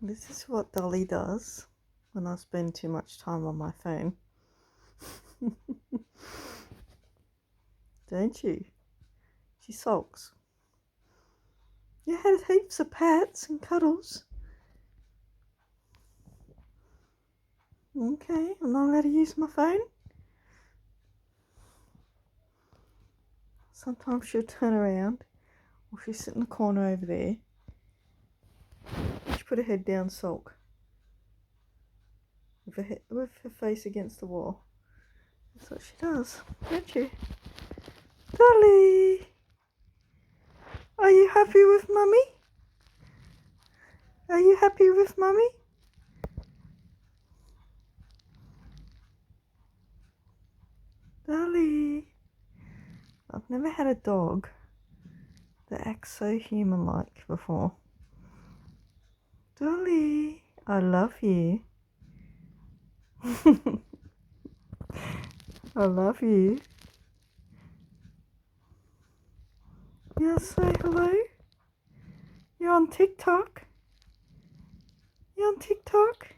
This is what Dolly does when I spend too much time on my phone. Don't you? She sulks. You had heaps of pats and cuddles. Okay, I'm not allowed to use my phone. Sometimes she'll turn around, or she'll sit in the corner over there. She put her head down, sulk, with her face against the wall. That's what she does, don't you? Dolly! Are you happy with Mummy? Are you happy with Mummy? Dolly! I've never had a dog that acts so human-like before. Dolly, I love you. I love you. You say hello? You're on TikTok? You're on TikTok?